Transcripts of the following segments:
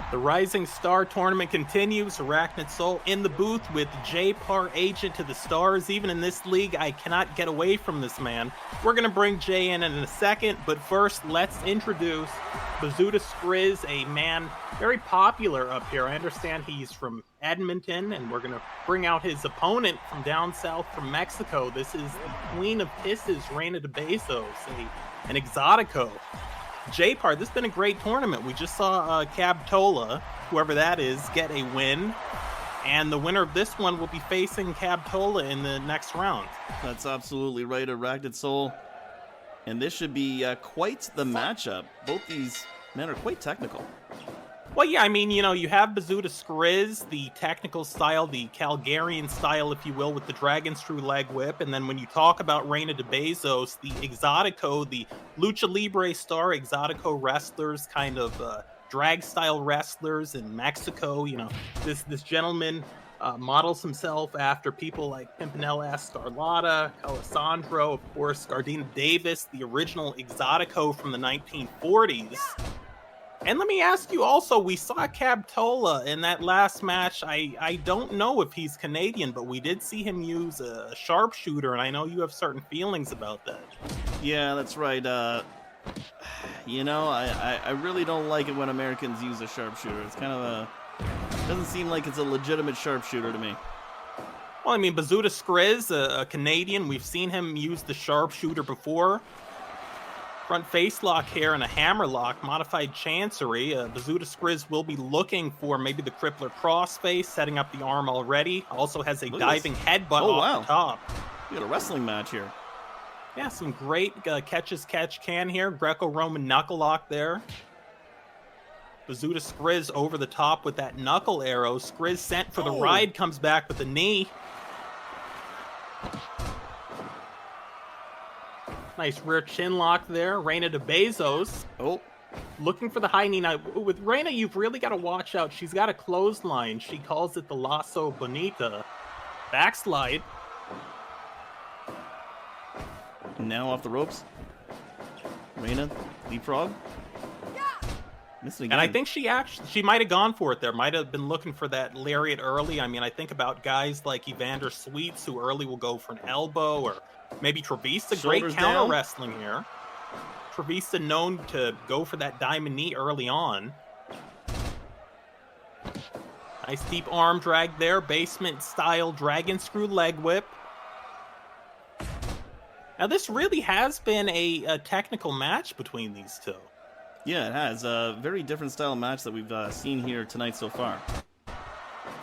The Rising Star tournament continues. Arachnid Soul in the booth with J Par Agent to the stars. Even in this league, I cannot get away from this man. We're going to bring Jay in a second, but first, let's introduce Bizuda Scrizz, a man very popular up here. I understand he's from Edmonton, and we're going to bring out his opponent from down south from Mexico. This is the Queen of Pisses, Reina de Bezos, an Exotico. J-Par, this has been a great tournament. We just saw Cab Tola, whoever that is, get a win. And the winner of this one will be facing Cab Tola in the next round. That's absolutely right, Arachnid Soul. And this should be quite the matchup. Both these men are quite technical. Well, yeah, I mean, you know, you have Bizuda Scrizz, the technical style, the Calgarian style, if you will, with the Dragon Screw leg whip. And then when you talk about Reina de Bezos, the Exotico, the Lucha Libre star Exotico wrestlers, kind of drag-style wrestlers in Mexico. You know, this gentleman models himself after people like Pimpinella Escarlata, Alessandro, of course, Gardena Davis, the original Exotico from the 1940s. And let me ask you also, we saw Cab Tola in that last match. I don't know if he's Canadian, but we did see him use a sharpshooter, and I know you have certain feelings about that. Yeah, that's right. You know, I really don't like it when Americans use a sharpshooter. It's kind of doesn't seem like it's a legitimate sharpshooter to me. Well, I mean, Bizuda Scrizz, a Canadian, we've seen him use the sharpshooter before. Front face lock here and a hammer lock, modified chancery. Bizuda Scrizz will be looking for maybe the crippler crossface, setting up the arm already. Also has a diving headbutt off the top. We got a wrestling match here. Yeah, some great catch can here. Greco-Roman knuckle lock there. Bizuda Scrizz over the top with that knuckle arrow. Scrizz sent for the ride, comes back with the knee. Nice rear chin lock there. Reina de Bezos. Looking for the high knee. Now, with Reina, you've really got to watch out. She's got a clothesline. She calls it the Lasso Bonita. Backslide. Now off the ropes. Reina, leapfrog. Missing again. And I think she might have gone for it there. Might have been looking for that lariat early. I mean, I think about guys like Evander Sweets, who early will go for an elbow, or maybe Trevista. Great counter wrestling here. Trevista known to go for that diamond knee early on. Nice deep arm drag there. Basement style dragon screw leg whip. Now this really has been a technical match between these two. Yeah, it has. A very different style match that we've seen here tonight so far.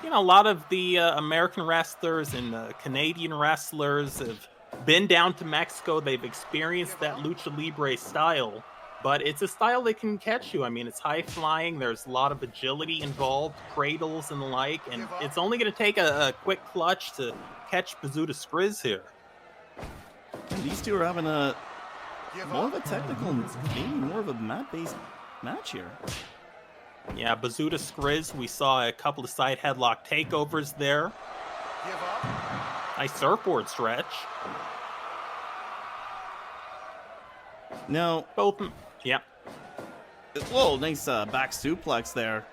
You know, a lot of the American wrestlers and Canadian wrestlers have been down to Mexico. They've experienced that lucha libre style, but it's a style that can catch you. I mean, it's high flying. There's a lot of agility involved, cradles and the like, and it's only going to take a quick clutch to catch Bizuda Scrizz here. And these two are having a more of a technical, maybe more of a mat-based match here. Yeah, Bizuda Scrizz, we saw a couple of side headlock takeovers there. Nice surfboard stretch. Now, both, yeah. Whoa, nice back suplex there.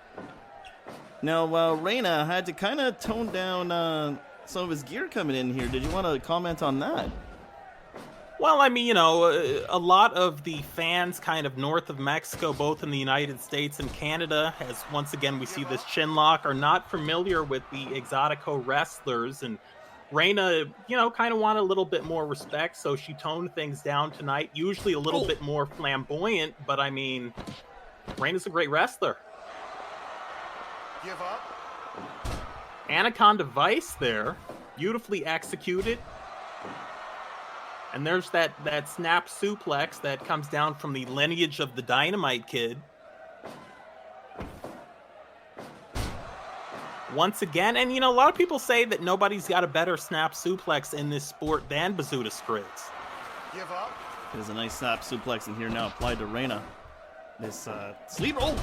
Now, Reina had to kind of tone down some of his gear coming in here. Did you want to comment on that? Well, I mean, you know, a lot of the fans kind of north of Mexico, both in the United States and Canada, as once again we see this chin lock, are not familiar with the Exotico wrestlers. And Reina, you know, kind of wanted a little bit more respect, so she toned things down tonight. Usually a little bit more flamboyant, but I mean, Reina's a great wrestler. Give up. Anaconda Vice there, beautifully executed. And there's that snap suplex that comes down from the lineage of the Dynamite Kid. Once again, and you know, a lot of people say that nobody's got a better snap suplex in this sport than Bizuda Scrizz. Give up. There's a nice snap suplex in here now applied to Reina. This sleeper,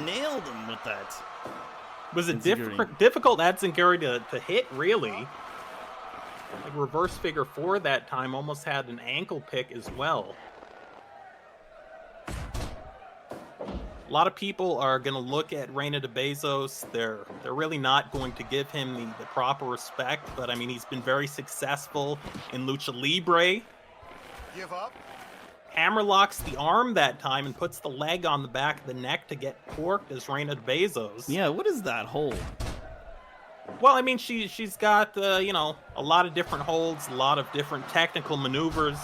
nailed him with that. Was it difficult Enziguri to hit, really? Like reverse figure 4 that time, almost had an ankle pick as well. A lot of people are going to look at Reina de Bezos. They're really not going to give him the proper respect, but I mean, he's been very successful in lucha libre. Give up. Hammerlocks the arm that time and puts the leg on the back of the neck to get corked as Reina de Bezos. Yeah, what is that hold? Well, I mean, she's got a lot of different holds, a lot of different technical maneuvers.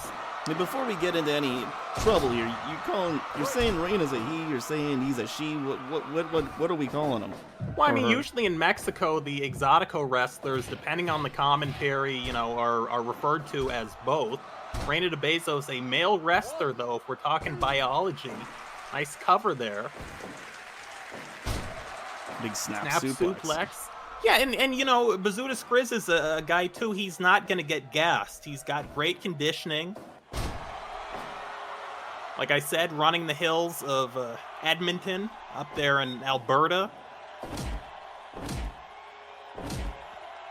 I mean, before we get into any trouble here, you're saying Reina's a he, you're saying he's a she. What are we calling him? Well, I Or mean, her? usually in Mexico, the Exotico wrestlers, depending on the commentary, are referred to as both. Reina de Bezos, a male wrestler, though, if we're talking biology. Nice cover there. Big snap Suplex. Yeah, and Bizuda Scrizz is a guy, too. He's not going to get gassed. He's got great conditioning. Like I said, running the hills of Edmonton, up there in Alberta.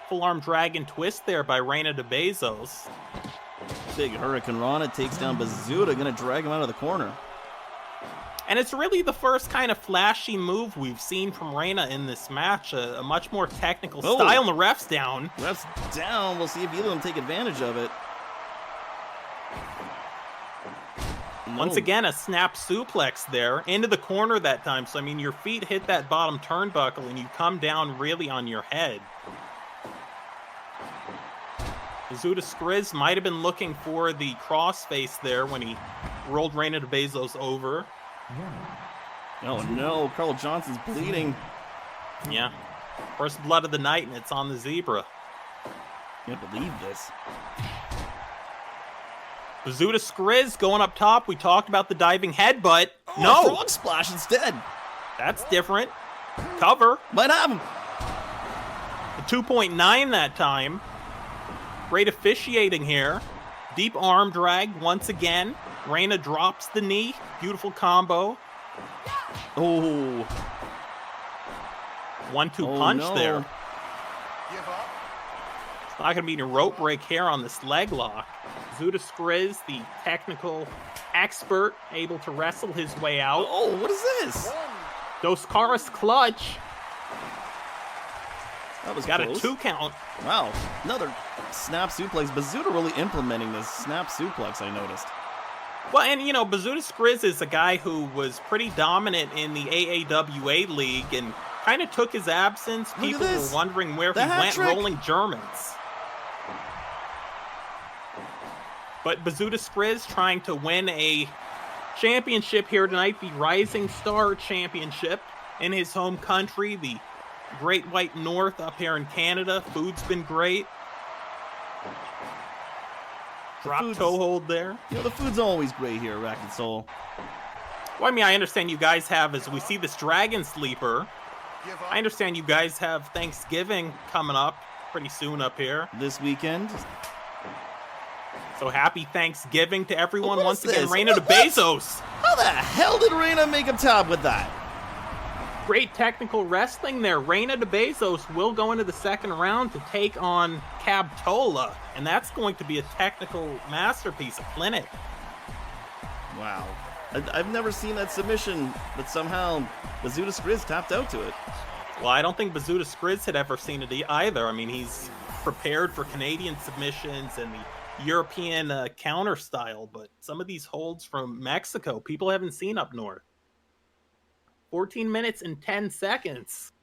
Full arm dragon twist there by Reina de Bezos. Big Hurricane Rana takes down Bizuda, gonna drag him out of the corner. And it's really the first kind of flashy move we've seen from Reina in this match. A much more technical style, and the ref's down. Ref's down. We'll see if either of them take advantage of it. Once again, a snap suplex there into the corner that time. So, I mean, your feet hit that bottom turnbuckle and you come down really on your head. Bizuda Scrizz might have been looking for the crossface there when he rolled Reina de Bezos over. Oh no, Carl Johnson's bleeding. Yeah. First blood of the night, and it's on the zebra. Can't believe this. Bizuda Scrizz going up top. We talked about the diving headbutt. Oh, No! frog splash instead. That's different. Cover. Might have him. The 2.9 that time. Great officiating here. Deep arm drag once again. Reina drops the knee. Beautiful combo. Oh. 1-2 punch no. there. Give up. It's not going to be any rope break here on this leg lock. Bizuda Scrizz, the technical expert, able to wrestle his way out. Oh, what is this? Dos Caras clutch. That was Got close. a 2 count. Wow, another snap suplex. Bizuda really implementing this snap suplex, I noticed. Well, and Bizuda Scrizz is a guy who was pretty dominant in the AAWA league and kind of took his absence. at People this. were wondering where The he hat went trick. rolling Germans. But Bizuda Scrizz trying to win a championship here tonight, the Rising Star Championship in his home country, the Great White North up here in Canada. Food's been great. Drop toe hold there. The food's always great here, Rack and Soul. Well, I mean, I understand you guys have, as we see this Dragon Sleeper, Give up. I understand you guys have Thanksgiving coming up pretty soon up here. This weekend. So happy Thanksgiving to everyone. What Once is again, this? Reina de Bezos. How the hell did Reina make up top with that? Great technical wrestling there. Reina de Bezos will go into the second round to take on Cabtola. And that's going to be a technical masterpiece, a clinic. Wow. I've never seen that submission, but somehow Bizuda Scrizz tapped out to it. Well, I don't think Bizuda Scrizz had ever seen it either. I mean, he's prepared for Canadian submissions and the European counter style, but some of these holds from Mexico, people haven't seen up north. 14 minutes and 10 seconds.